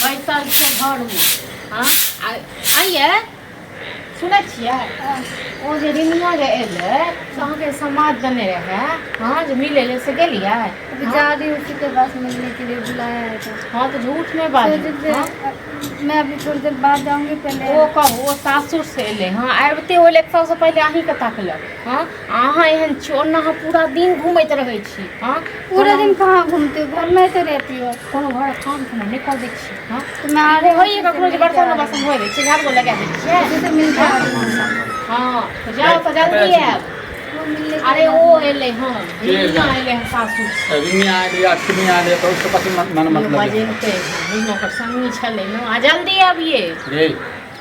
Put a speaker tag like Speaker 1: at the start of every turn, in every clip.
Speaker 1: बैसल छै घरमे। हाँ आइए सुनै छियै ओ जे रिनिया जे एलै से अहाँके समाज देने रहे हाँ जे मिले ले से गेलियै?
Speaker 2: अभी जा रही हूँ उसी के पास मिलने के लिए बुलाया है तो।
Speaker 1: हाँ तो झूठ नहीं बाजू।
Speaker 2: मैं अभी थोड़ी देर बाद जाऊंगी पहले।
Speaker 1: वो कहू वो सासुर से एले हाँ आबिते होले सबसे पहले अहीं के ताकलक। हाँ अहाँ एहन छियै ओना अहाँ पूरा दिन घूमैत रहै छी। हाँ
Speaker 2: पूरा दिन कहाँ घूमती हूँ, घर में तो रहती हूँ।
Speaker 1: कोनो घर काम तो नहीं कर दै छी। हाँ
Speaker 2: तो मैं आ रही
Speaker 1: होइए कखनो जे बर्तन बासन धोइ दै छी झाड़ू लगा दै छियै।
Speaker 2: तो मिलता है।
Speaker 1: हाँ तो जाओ तो जल्दी आएब।
Speaker 2: वो मिलने के
Speaker 1: अरे
Speaker 2: बाद
Speaker 1: वो एले हाँ रिनिया एले हैं सासुर से।
Speaker 3: रिनिया आइले अठमी आइले तो उसके पास मन मतलब
Speaker 1: बजेते रिनिया पर संगी छले न आ जल्दी आबिए।
Speaker 3: रे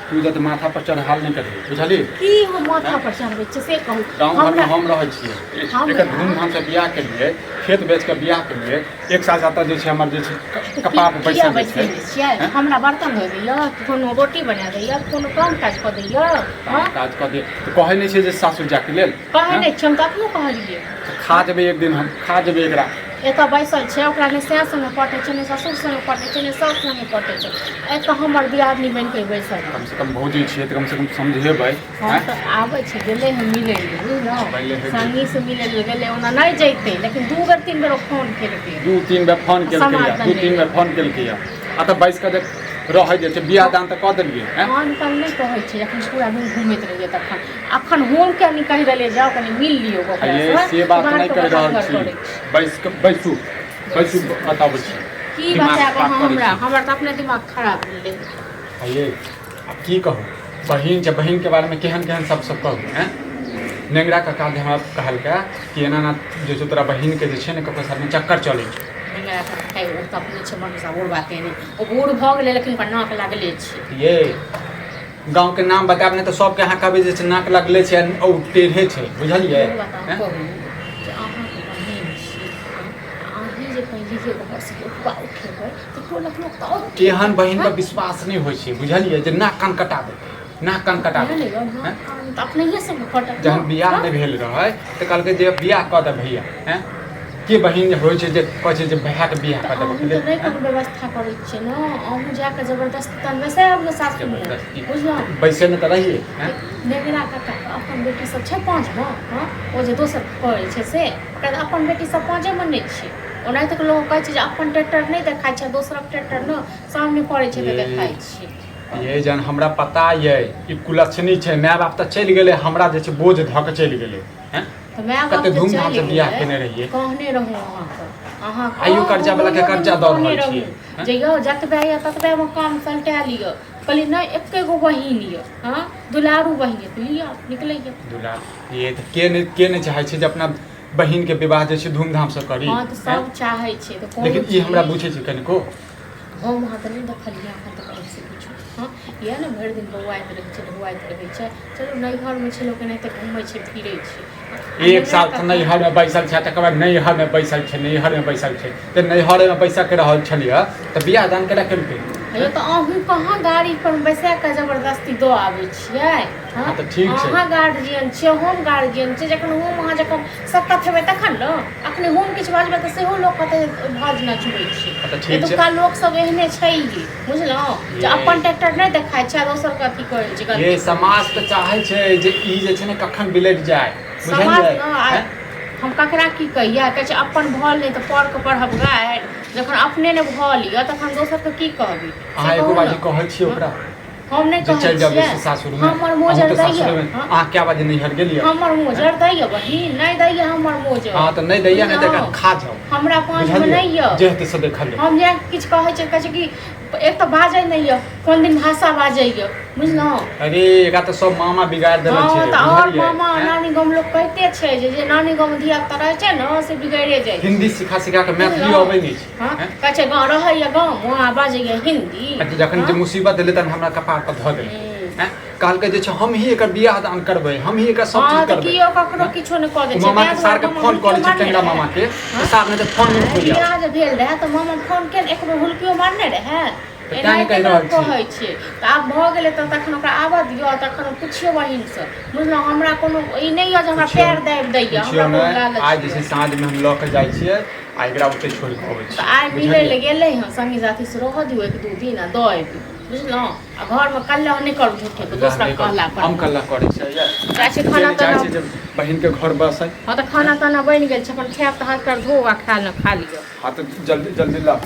Speaker 3: तू जत माथा पर चढ़ाल नहीं करी बुझली
Speaker 1: की हम माथा पर चढ़बै छी से कहू।
Speaker 3: गाँव घर में हम रहै छियै एक धूमधाम से बियाह के लिए खेत बेच के बियाह के लिए एक साथ आता जे छै हमर जे छै कपार पर बैसल
Speaker 1: छियै हमरा बर्तन धो दैया कोनो रोटी बना दैया कोनो काम काज कऽ दैया। हाँ
Speaker 3: काज कऽ दे तो कहै नहीं छै जे सासुर जाके लेल
Speaker 1: कहै नहि छी हम तऽ अपनो कहलियै
Speaker 3: खा जेबै एक दिन हम खा जेबै एकरा
Speaker 1: एतऽ बैसल छै ओकरा ने सैह संगे पटै छै ने ससुर संगे पटै छै ने सास संगे पटै छै एतऽ हमर दियादनी बनि के बैसल
Speaker 3: कम से कम भौजी छियै तऽ कम से कम समझेबै।
Speaker 1: हाँ तऽ आबै छै गेलै हम मिलै लए बुझलहुँ संगी से मिलै लए गेलै ओना नहि जैतै लेकिन 2 बेर 3 बेर फोन केलकै
Speaker 3: 2-3 बेर फोन केलकै 2-3 बेर फोन केलकै आ तऽ बैस कऽ रहै जे छै बियाह दान तऽ कऽ देलियै।
Speaker 1: फोन कल नहि कहै छै जखन पूरा दिन घूमैत रहियै तखन अखन हम के नहि कहि देलियै जाओ कनि मिल लियौ ओकरा
Speaker 3: से बात नहीं कहि रहल छी बैसू बैसू बताबै छी
Speaker 1: की बतायब अहाँ हमरा तऽ अपने दिमाग खराब भेलै।
Speaker 3: ये अब की कहूँ बहिन छै बहिन के बारे में केहन केहन सब कहू हैं नेंगरा कका जे हमरा कहलकै कि एना ना जे छै तोरा बहिन के जे छै ने ककरो साथ में चक्कर चलै छै।
Speaker 1: अपने छै मन सा बूढ़ बाते नहीं ओ बूढ़ भऽ गेलै लेकिन नाक लागले छै।
Speaker 3: ये गाँव के नाम बतायब नहीं तो सबके अहाँ कहबै जे नाक लगले छै और टेढ़े छै बुझलियै। केहन बहिन पर विश्वास नहीं होइ छै बुझलियै जे नाक कान कटा दे नाक कान कटा दे। जहन बियाह नहीं भेल रहे तो कहलकै जे बियाह कऽ दे भैया हैं के बहिन होइ छै जे कहै छै जे भैया के बियाह कऽ देबै
Speaker 1: नहीं कोनो व्यवस्था करै छै न अहूँ जाके जबरदस्ती तन वैसे आब सास
Speaker 3: जबरदस्ती
Speaker 1: बुझलहुँ
Speaker 3: बैसे न तऽ रहिए हैं
Speaker 1: नेगरा काका अपन बेटी सब छै 5 गो हाँ ओ जे दोसर कहै छै से ओकरा अपन बेटी सब 5 में नहीं छै ओनाहिते के लोग कहै छै जे अपन ट्रैक्टर नहीं देखाइ छै दोसरक ट्रैक्टर न सामने पड़ै छै तऽ देखाइ छै।
Speaker 3: ये जन हमरा पता ये ई कुलक्षणी छै माय बाप तऽ चलि गेलै हमरा जे छै बोझ धऽ के चलि गेलै हैं कते धूमधाम से बियाह केने रहिए
Speaker 1: कहने रहूँ अहाँ
Speaker 3: आइयो कर्जा वाला के कर्जा दऽ रहल छियै
Speaker 1: जे यौ जतबे या ततबे में काम सलटा लिअ कहली नहीं एके गो बहिन यऽ हाँ दुलारू बहिन लिअ निकलैया
Speaker 3: दुलार ये तऽ के नहीं चाहै छै जे अपना बहिन के विवाह जे छै धूमधाम से करी।
Speaker 1: हाँ तो सब चाहै छै तो
Speaker 3: लेकिन ई हमरा बुझै छै कनिको
Speaker 1: हम वहाँ तऽ नहीं देखलियै अखन तक ऐसे कुछ हाँ इएह ने भरि दिन बौआइत रहै छै चलू नैहर में छै लोक एनाहिते घूमै छै फिरै छै।
Speaker 3: एक साल से नैहर में बैसल छै तकर बाद नैहर में बैसल छै तऽ नैहर में बैसा के रहल छलियै तऽ बियाह दान केना केलकै
Speaker 1: ये तो अहूँ कहाँ गाड़ी पर बैसा के जबरदस्ती दो आबै छियै।
Speaker 3: हाँ तो ठीक छै
Speaker 1: अहाँ गार्जियन छियै हम गार्जियन छियै जखन हम अहाँ जखन सकत हेबै तखन न अखने हम किछु बाजबै तऽ सेहो लोक कहतै भाज नचबै छै एतुका लोक सब एहने छै बुझलहुँ जे अपन ट्रैक्टर नहीं देखाइ छै दोसर के अथी करै छै।
Speaker 3: ये समाज तऽ चाहै छै जे ई जे छै ने कखन बिलट जाए बुझलियै
Speaker 1: हम ककरा की कहिए कहै छै अपन भल नहीं तो पर के पढ़ब गारि जखन अपने ने भल यऽ तखन दोसर के की कहबै।
Speaker 3: अहाँ एगो बाजी कहै छियै ओकरा
Speaker 1: हम नहीं कहै
Speaker 3: चल जाओ
Speaker 1: छियै
Speaker 3: सासुर में
Speaker 1: हमर मोजर दैया
Speaker 3: अहाँ क्या बाजी नैहर गेलियै
Speaker 1: हमर मोजर दैया बहिन नहीं दैया हमर मोजर
Speaker 3: हाँ तो नहीं दैया नहीं देगा खा जाओ
Speaker 1: हमरा 5 में नहीं यऽ
Speaker 3: जे हेतै से देखल
Speaker 1: हम जे किछु कहै छै कि एक तो बाजै नहीं यऽ कोन दिन भाषा बाजै यऽ बुझलहुँ।
Speaker 3: अरे एकरा तऽ सब मामा बिगाड़ देने छै।
Speaker 1: हाँ तऽ और मामा नानी गाँव लोग कहते छै जे नानी गाँव में धिया पुता रहै छै न से बिगड़े जाइ
Speaker 3: हिंदी सिखा के मैथिली अबै नहीं छै।
Speaker 1: हाँ कहै छै गाँव रहैया गाँव वहाँ बाजैया हिंदी
Speaker 3: जखन जे मुसीबत एलै तहन हमरा कपार पर धऽ देलकै कहलकै जे छै हम ही एकर बियाह दान करबै हम ही एकर सब चीज करबै
Speaker 1: कियो ककरो किछो नहि कऽ दै छै
Speaker 3: मामा के सार के फोन करै छै टेंगरा मामा के सार ने तऽ फोन नहीं खोलिया
Speaker 1: बियाह जे भेल रहै तऽ मामा फोन के एक बेर हुलकियो मारने रहै
Speaker 3: कहि रहल छी
Speaker 1: कहै छियै तऽ आब भऽ गेलै तऽ तखन ओकरा आबऽ दियौ तखन पुछियौ बहिन से बुझलहुँ हमरा कोनो ई नहीं यऽ जे हमरा पैर दाबि दैया हमरा
Speaker 3: आज जे छै साँझ में हम लऽ के जाइ छियै आ एकरा ओते छोड़ के अबै छी
Speaker 1: तऽ आइ मिलै लए गेलै हँ संगी साथी से रह दियौ 1-2 दिन आ दऽ एबै बुझलहुँ आ घरमे कल्ला नहि करू झूठे के दोसरा कहला पर
Speaker 3: हम कल्ला करै छी
Speaker 1: जाइ छै खाना ताना
Speaker 3: जब बहिन के घर बस है
Speaker 1: हाँ तऽ खाना ताना बनि गेल छै अपन खायब तऽ हाथ पैर धो आ खा लिअ
Speaker 3: हाँ तो जल्दी जल्दी ला